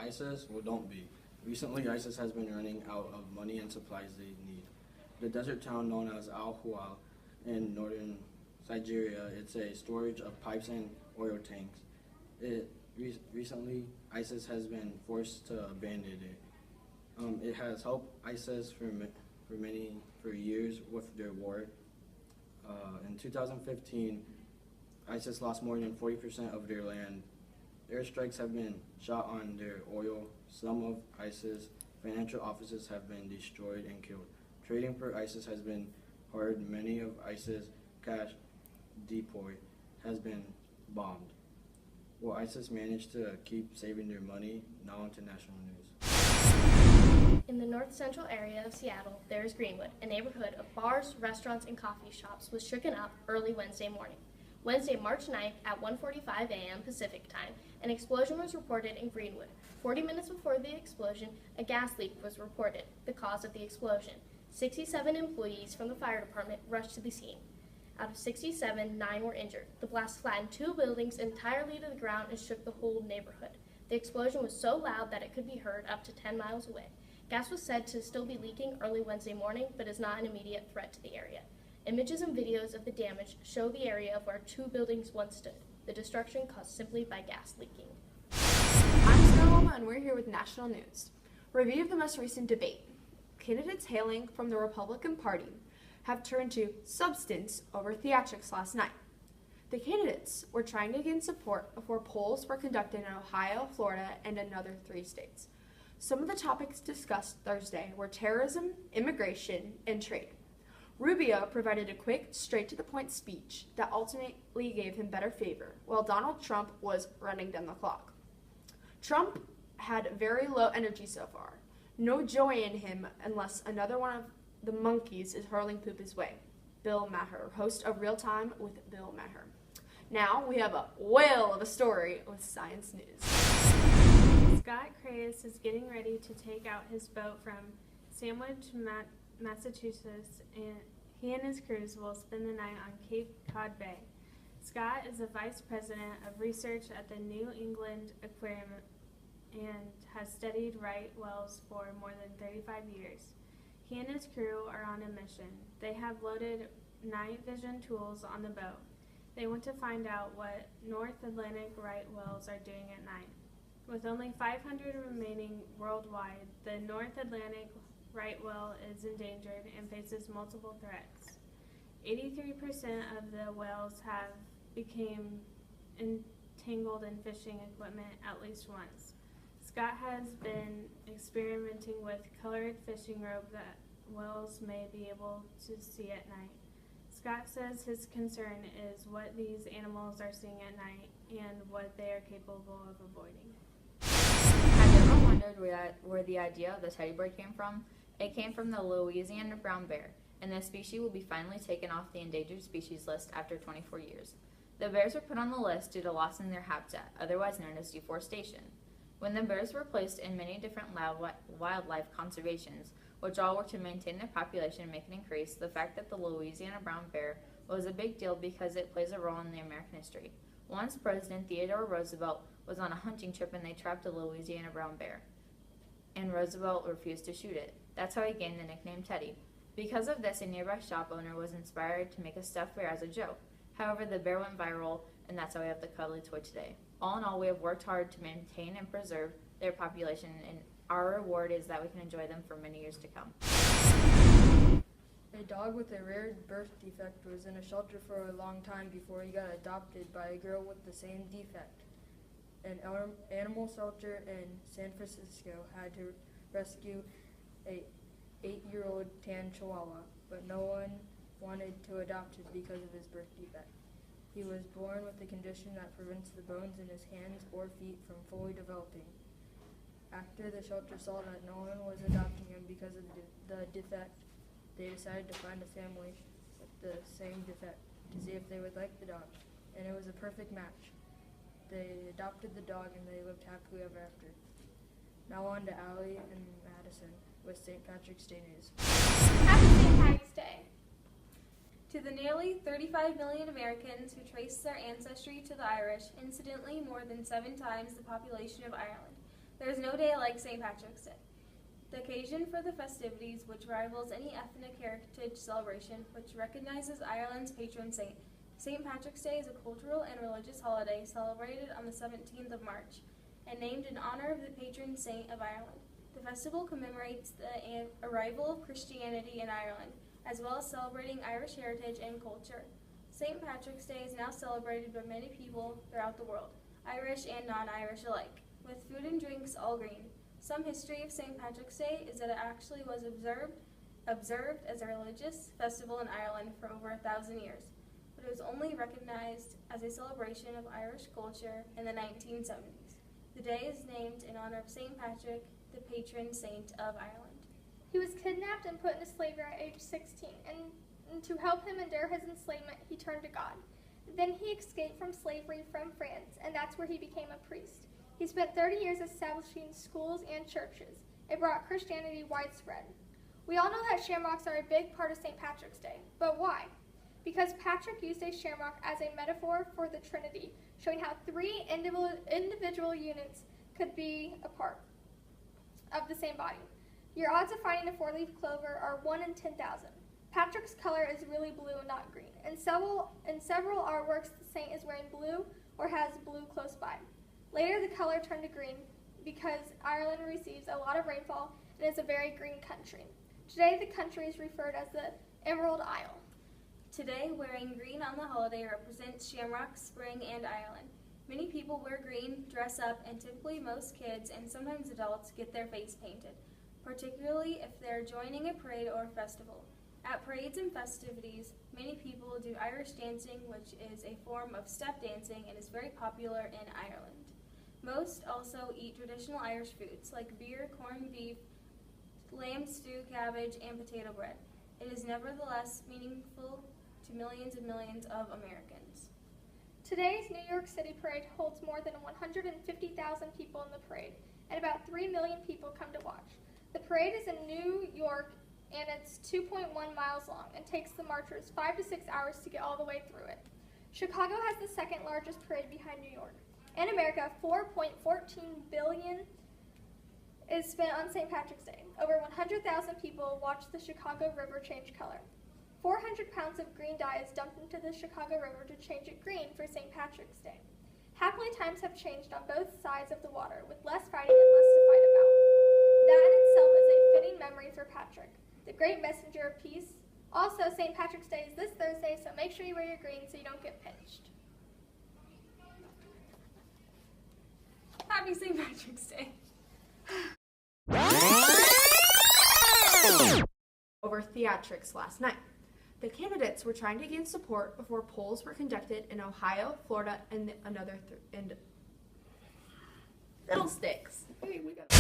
ISIS? Well, don't be. Recently, ISIS has been running out of money and supplies they need. The desert town known as Al-Hual in northern Nigeria, it's a storage of pipes and oil tanks. Recently, ISIS has been forced to abandon it. It has helped ISIS for years with their war. In 2015, ISIS lost more than 40% of their land. Airstrikes have been shot on their oil. Some of ISIS financial offices have been destroyed and killed. Trading for ISIS has been hard. Many of ISIS cash depot has been bombed. Will ISIS manage to keep saving their money? Now into national news. In the north-central area of Seattle, there is Greenwood, a neighborhood of bars, restaurants, and coffee shops was shaken up early Wednesday morning. Wednesday, March 9th at 1:45 a.m. Pacific Time, an explosion was reported in Greenwood. 40 minutes before the explosion, a gas leak was reported, the cause of the explosion. 67 employees from the fire department rushed to the scene. Out of 67, 9 were injured. The blast flattened 2 buildings entirely to the ground and shook the whole neighborhood. The explosion was so loud that it could be heard up to 10 miles away. Gas was said to still be leaking early Wednesday morning, but is not an immediate threat to the area. Images and videos of the damage show the area of where 2 buildings once stood. The destruction caused simply by gas leaking. I'm Scarloma, and we're here with national news. Review of the most recent debate. Candidates hailing from the Republican Party have turned to substance over theatrics last night. The candidates were trying to gain support before polls were conducted in Ohio, Florida, and another 3 states. Some of the topics discussed Thursday were terrorism, immigration, and trade. Rubio provided a quick, straight-to-the-point speech that ultimately gave him better favor, while Donald Trump was running down the clock. Trump had very low energy so far. No joy in him unless another one of the monkeys is hurling poop his way. Bill Maher, host of Real Time with Bill Maher. Now we have a whale of a story with Science News. Scott Craze is getting ready to take out his boat from Sandwich, Massachusetts, and he and his crews will spend the night on Cape Cod Bay. Scott is the vice president of research at the New England Aquarium and has studied right whales for more than 35 years. He and his crew are on a mission. They have loaded night vision tools on the boat. They want to find out what North Atlantic right whales are doing at night. With only 500 remaining worldwide, the North Atlantic right whale is endangered and faces multiple threats. 83% of the whales have become entangled in fishing equipment at least once. Scott has been experimenting with colored fishing rope that whales may be able to see at night. Scott says his concern is what these animals are seeing at night and what they are capable of avoiding. Have you ever wondered where the idea of the teddy bear came from? It came from the Louisiana brown bear, and the species will be finally taken off the endangered species list after 24 years. The bears were put on the list due to loss in their habitat, otherwise known as deforestation. When the bears were placed in many different wildlife conservations, which all work to maintain their population and make it increase, the fact that the Louisiana brown bear was a big deal because it plays a role in the American history. Once President Theodore Roosevelt was on a hunting trip and they trapped a Louisiana brown bear, and Roosevelt refused to shoot it. That's how he gained the nickname Teddy. Because of this, a nearby shop owner was inspired to make a stuffed bear as a joke. However, the bear went viral, and that's how we have the cuddly toy today. All in all, we have worked hard to maintain and preserve their population, and our reward is that we can enjoy them for many years to come. A dog with a rare birth defect was in a shelter for a long time before he got adopted by a girl with the same defect. An animal shelter in San Francisco had to rescue a 8-year-old tan chihuahua, but no one wanted to adopt him because of his birth defect. He was born with a condition that prevents the bones in his hands or feet from fully developing. After the shelter saw that no one was adopting him because of the defect, they decided to find a family with the same defect to see if they would like the dog, and it was a perfect match. They adopted the dog and they lived happily ever after. Now on to Allie and Madison with St. Patrick's Day News. Happy St. Patrick's Day! To the nearly 35 million Americans who trace their ancestry to the Irish, incidentally more than 7 times the population of Ireland, There is no day like St. Patrick's Day, the occasion for the festivities which rivals any ethnic heritage celebration which recognizes Ireland's patron saint. St. Patrick's Day is a cultural and religious holiday celebrated on the 17th of March and named in honor of the patron saint of Ireland. The festival commemorates the arrival of Christianity in Ireland, as well as celebrating Irish heritage and culture. St. Patrick's Day is now celebrated by many people throughout the world, Irish and non-Irish alike, with food and drinks all green. Some history of St. Patrick's Day is that it actually was observed as a religious festival in Ireland for over 1,000 years, but it was only recognized as a celebration of Irish culture in the 1970s. The day is named in honor of St. Patrick, the patron saint of Ireland. He was kidnapped and put into slavery at age 16, and to help him endure his enslavement, he turned to God. Then he escaped from slavery from France, and that's where he became a priest. He spent 30 years establishing schools and churches. It brought Christianity widespread. We all know that shamrocks are a big part of St. Patrick's Day, but why? Because Patrick used a shamrock as a metaphor for the Trinity, showing how three individual units could be a part of the same body. Your odds of finding a four-leaf clover are 1 in 10,000. Patrick's color is really blue and not green. In several artworks, the saint is wearing blue or has blue close by. Later, the color turned to green because Ireland receives a lot of rainfall and is a very green country. Today, the country is referred as the Emerald Isle. Today, wearing green on the holiday represents Shamrock, spring, and Ireland. Many people wear green, dress up, and typically most kids and sometimes adults get their face painted, particularly if they're joining a parade or festival. At parades and festivities, many people do Irish dancing, which is a form of step dancing and is very popular in Ireland. Most also eat traditional Irish foods like beer, corned beef, lamb stew, cabbage, and potato bread. It is nevertheless meaningful to millions and millions of Americans. Today's New York City parade holds more than 150,000 people in the parade, and about 3 million people come to watch. The parade is in New York, and it's 2.1 miles long and takes the marchers 5 to 6 hours to get all the way through it. Chicago has the second largest parade behind New York. In America, $4.14 billion is spent on St. Patrick's Day. Over 100,000 people watch the Chicago River change color. 400 pounds of green dye is dumped into the Chicago River to change it green for St. Patrick's Day. Happily, times have changed on both sides of the water, with less fighting and less to fight about. That in itself is a fitting memory for Patrick, the great messenger of peace. Also, St. Patrick's Day is this Thursday, so make sure you wear your green so you don't get pinched. Happy St. Patrick's Day. Over theatrics last night. The candidates were trying to gain support before polls were conducted in Ohio, Florida, and middle stakes. Hey, we got